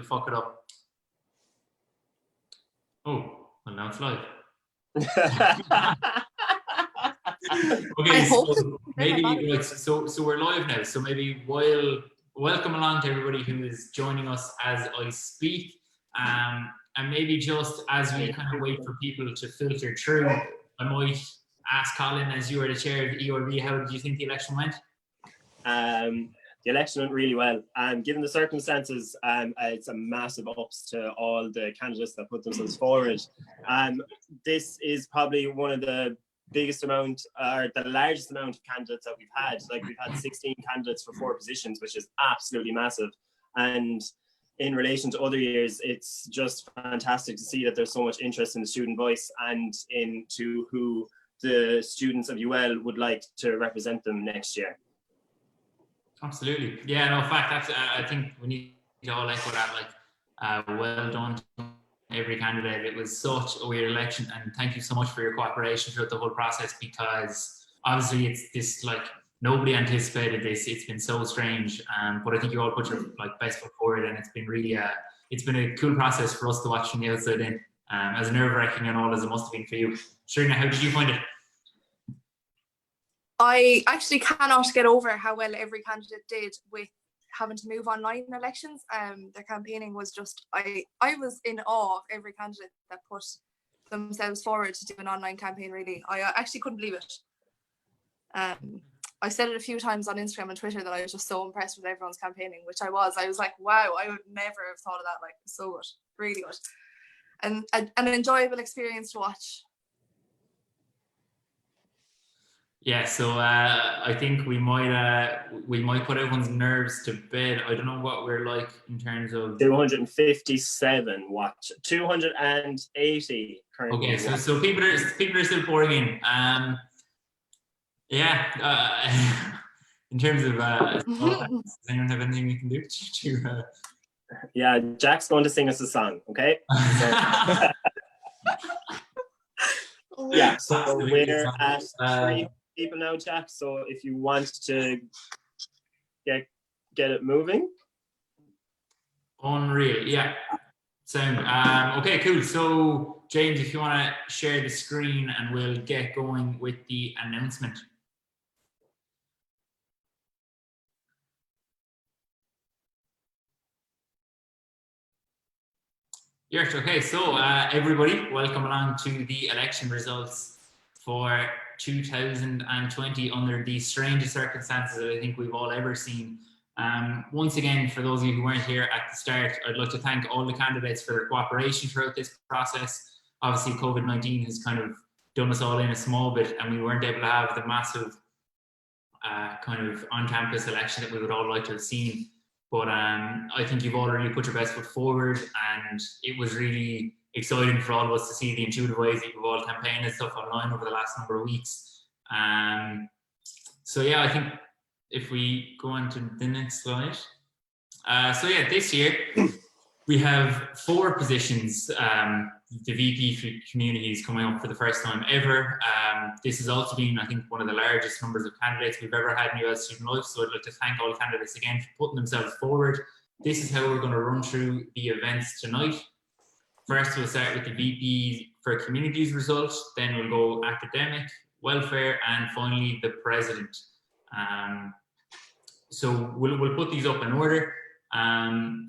it'll fuck it up. Oh, well now it's live. Okay, so maybe right, so we're live now. So maybe welcome along to everybody who is joining us as I speak. And maybe just as we kind of wait for people to filter through, I might ask Colin, as you are the chair of ERB, how did you think the election went? The election went really well. Given the circumstances, it's a massive ups to all the candidates that put themselves forward. This is probably one of the biggest amount, or the largest amount of candidates that we've had. Like, we've had 16 candidates for 4 positions, which is absolutely massive. And in relation to other years, it's just fantastic to see that there's so much interest in the student voice and into who the students of UL would like to represent them next year. Absolutely. Yeah, no, in fact, that's, I think we need to all echo that, like, well done to every candidate. It was such a weird election, and thank you so much for your cooperation throughout the whole process, because obviously it's this, like, nobody anticipated this. It's been so strange, but I think you all put your best foot forward, and it's been really it's been a cool process for us to watch from the outside in, as nerve-wracking and all as it must have been for you. Sharina, how did you find it? I actually cannot get over how well every candidate did with having to move online in elections. Their campaigning was just, I was in awe of every candidate that put themselves forward to do an online campaign, really. I actually couldn't believe it. I said it a few times on Instagram and Twitter that I was just so impressed with everyone's campaigning, which I was. I was like, wow, I would never have thought of that. Like, so good, really good. And an enjoyable experience to watch. Yeah, so I think we might put everyone's nerves to bed. I don't know what we're like in terms of 257 watch, 280 currently. Okay, so people are still pouring in. Yeah, in terms of does anyone have anything we can do to Yeah, Jack's going to sing us a song, okay? So, yeah, so we're at 3 people now, Jack. So if you want to get it moving. Unreal, yeah. Sound. Okay, cool. So James, if you want to share the screen, and we'll get going with the announcement. Yes, okay, so everybody, welcome along to the election results for 2020 under the strangest circumstances that I think we've all ever seen. Once again, for those of you who weren't here at the start, I'd like to thank all the candidates for their cooperation throughout this process. Obviously, COVID-19 has kind of done us all in a small bit, and we weren't able to have the massive kind of on-campus election that we would all like to have seen. But I think you've all really put your best foot forward, and it was really exciting for all of us to see the intuitive ways that you've all campaigned and stuff online over the last number of weeks. So yeah, I think if we go on to the next slide. So yeah, this year we have 4 positions, the VP for communities coming up for the first time ever. This has also been, I think, one of the largest numbers of candidates we've ever had in UL Student Life, so I'd like to thank all candidates again for putting themselves forward. This is how we're going to run through the events tonight. First, we'll start with the VP for communities results, then we'll go academic, welfare, and finally the president. So we'll put these up in order. And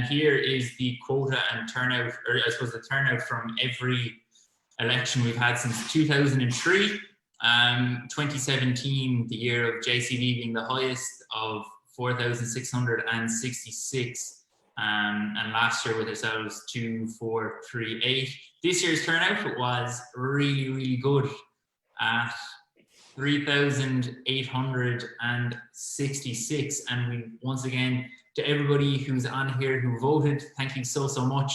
here is the quota and turnout, or I suppose the turnout from every election we've had since 2003. 2017, the year of JCV being the highest of 4,666. And last year with ourselves 2,438. This year's turnout was really, really good at 3,866. And we, once again, to everybody who's on here who voted, thank you so much.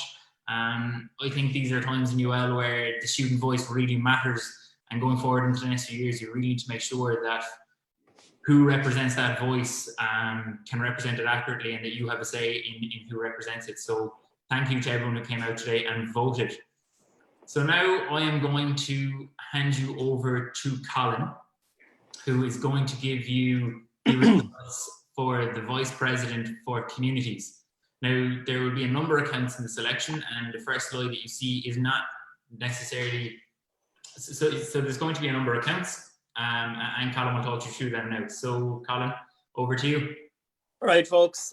I think these are times in UL where the student voice really matters, and going forward into the next few years, you really need to make sure that who represents that voice can represent it accurately, and that you have a say in who represents it. So thank you to everyone who came out today and voted. So now I am going to hand you over to Colin, who is going to give you the results for the Vice President for Communities. Now, there will be a number of counts in the selection, and the first slide that you see is not necessarily, so there's going to be a number of counts, and Colin will talk you through them now. So Colin, over to you. All right, folks.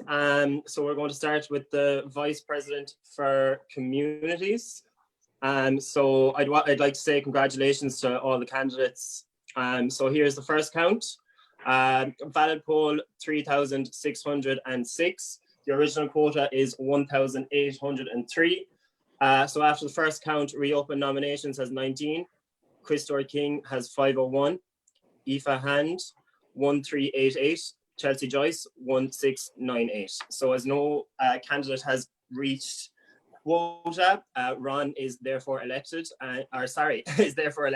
So we're going to start with the Vice President for Communities. So I'd like to say congratulations to all the candidates. So here's the first count. Valid poll 3,606. The original quota is 1,803. So after the first count, reopen nominations has 19. Christor King has 501. Aoife Hand 1388. Chelsea Joyce 1698. So as no candidate has reached quota, Ron is therefore elected, is therefore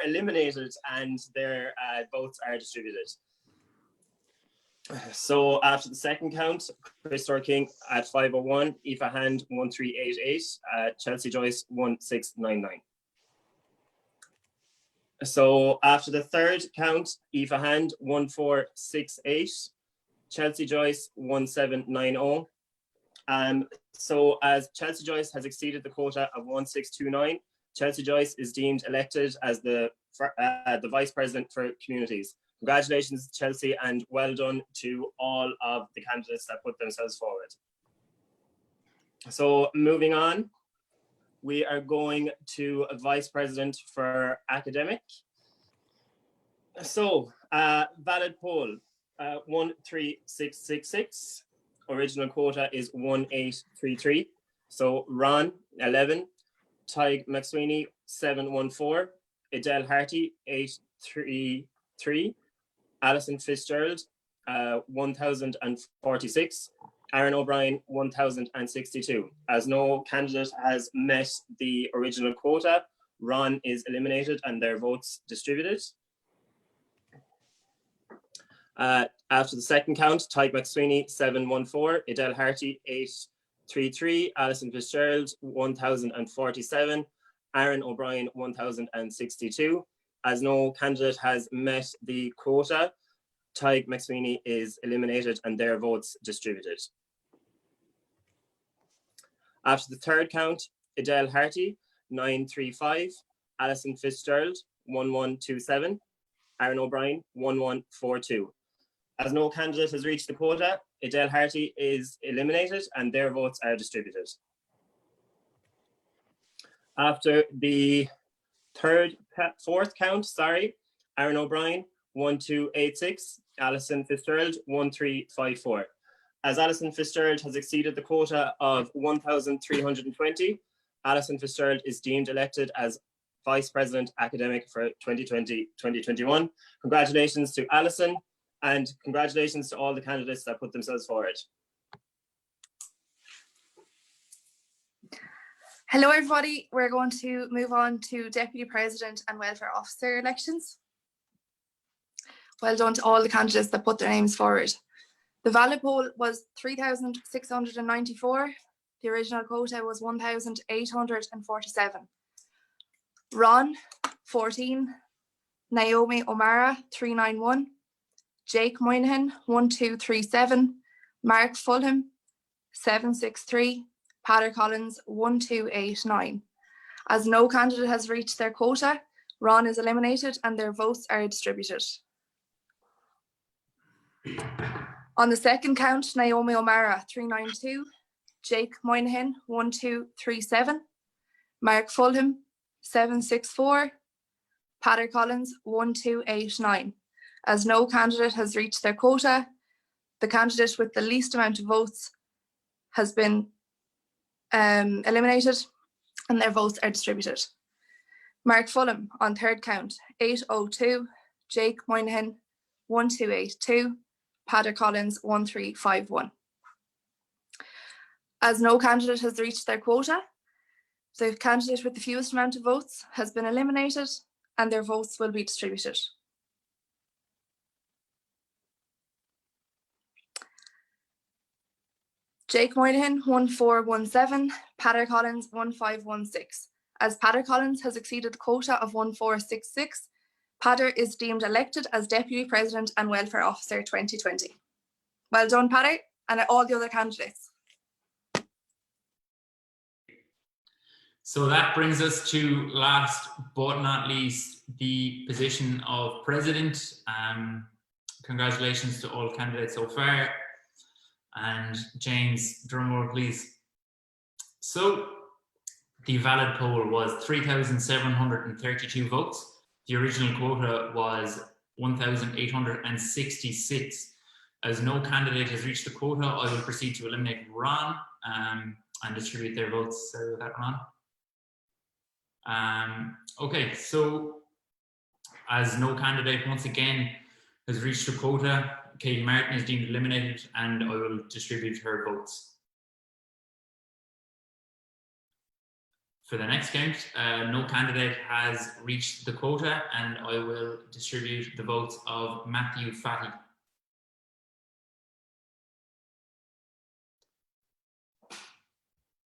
eliminated, and their votes are distributed. So after the second count, Christor King at 501, Aoife Hand 1388, Chelsea Joyce 1699. So after the third count, Aoife Hand 1468, Chelsea Joyce 1790. So as Chelsea Joyce has exceeded the quota of 1629, Chelsea Joyce is deemed elected as the Vice President for Communities. Congratulations, Chelsea, and well done to all of the candidates that put themselves forward. So moving on, we are going to a Vice President for Academic. So valid poll 13666. Original quota is 1833. So Ron 11, Tig McSweeney 714, Adele Harty 833, Alison Fitzgerald 1046, Aaron O'Brien 1062. As no candidate has met the original quota, Ron is eliminated and their votes distributed. After the second count, Tig McSweeney 714, Adele Harty 833, Alison Fitzgerald 1047, Aaron O'Brien 1062. As no candidate has met the quota, Tig McSweeney is eliminated and their votes distributed. After the third count, Adele Harty 935, Alison Fitzgerald 1127, Aaron O'Brien 1142. As no candidate has reached the quota, Adele Harty is eliminated and their votes are distributed. After the fourth count, Aaron O'Brien 1286, Alison Fitzgerald 1354. As Alison Fitzgerald has exceeded the quota of 1,320, Alison Fitzgerald is deemed elected as Vice President Academic for 2020-2021. Congratulations to Alison, and congratulations to all the candidates that put themselves forward. Hello everybody, we're going to move on to Deputy President and Welfare Officer elections. Well done to all the candidates that put their names forward. The valid poll was 3,694. The original quota was 1,847. Ron 14, Naomi O'Mara 391, Jake Moynihan 1237, Mark Fulham 763, Patrick Collins 1289. As no candidate has reached their quota, Ron is eliminated and their votes are distributed. On the second count, Naomi O'Mara 392, Jake Moynihan 1237, Mark Fulham 764, Patrick Collins 1289. As no candidate has reached their quota, the candidate with the least amount of votes has been eliminated and their votes are distributed. Mark Fulham on third count 802, Jake Moynihan 1282, Patrick Collins 1351. As no candidate has reached their quota, the candidate with the fewest amount of votes has been eliminated and their votes will be distributed. Jake Moynihan 1417, Patrick Collins 1516. As Patrick Collins has exceeded the quota of 1466, Patrick is deemed elected as Deputy President and Welfare Officer 2020. Well done, Patrick, and all the other candidates. So that brings us to last but not least, the position of president. Congratulations to all candidates so far. And James, drum roll please. So the valid poll was 3,732 votes. The original quota was 1,866. As no candidate has reached the quota, I will proceed to eliminate Ron and distribute their votes. Sorry about that, Ron. Okay, so as no candidate once again has reached the quota, Katie Martin is deemed eliminated and I will distribute her votes. For the next count, no candidate has reached the quota and I will distribute the votes of Matthew Fatty.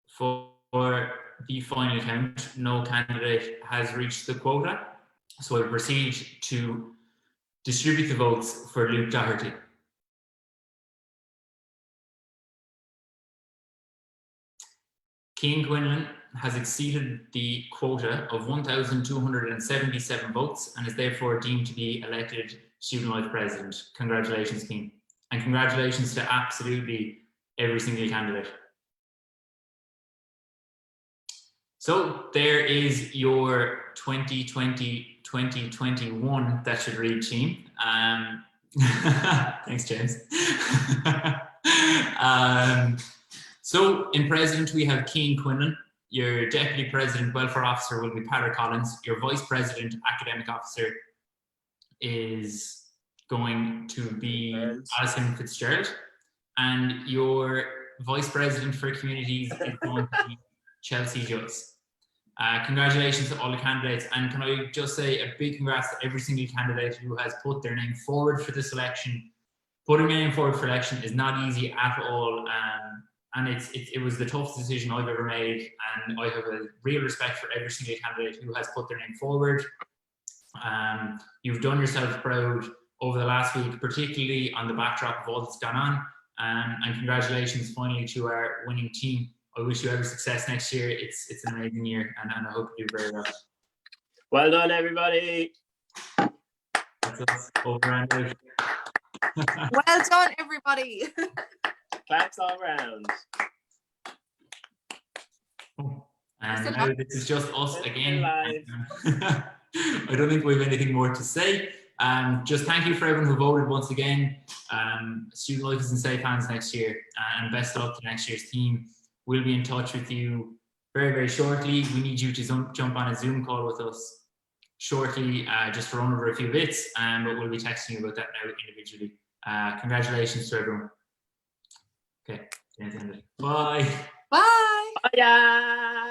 For the final count, no candidate has reached the quota, so I will proceed to distribute the votes for Luke Doherty. Cian Quinlan has exceeded the quota of 1,277 votes and is therefore deemed to be elected Student Life President. Congratulations, Cian. And congratulations to absolutely every single candidate. So there is your 2020-2021 that should read team. Thanks, James. So in president, we have Cian Quinlan. Your deputy president, welfare officer will be Patrick Collins. Your vice president, academic officer is going to be Alison Fitzgerald. And your vice president for communities is going to be Chelsea Joyce. Congratulations to all the candidates, and can I just say a big congrats to every single candidate who has put their name forward for this election. Putting your name forward for election is not easy at all, and it was the toughest decision I've ever made, and I have a real respect for every single candidate who has put their name forward. You've done yourself proud over the last week, particularly on the backdrop of all that's gone on, and congratulations finally to our winning team. I wish you every success next year. It's an amazing year, and I hope you do very well. Well done, everybody. That's us over and out. Well done, everybody. Claps all round. And now this is just us again. Live. I don't think we have anything more to say. Just thank you for everyone who voted once again. Student Life is in safe hands next year, and best of luck to next year's team. We'll be in touch with you very, very shortly. We need you to jump on a Zoom call with us shortly, just to run over a few bits, but we'll be texting you about that now individually. Congratulations to everyone. Okay, bye. Bye. Bye.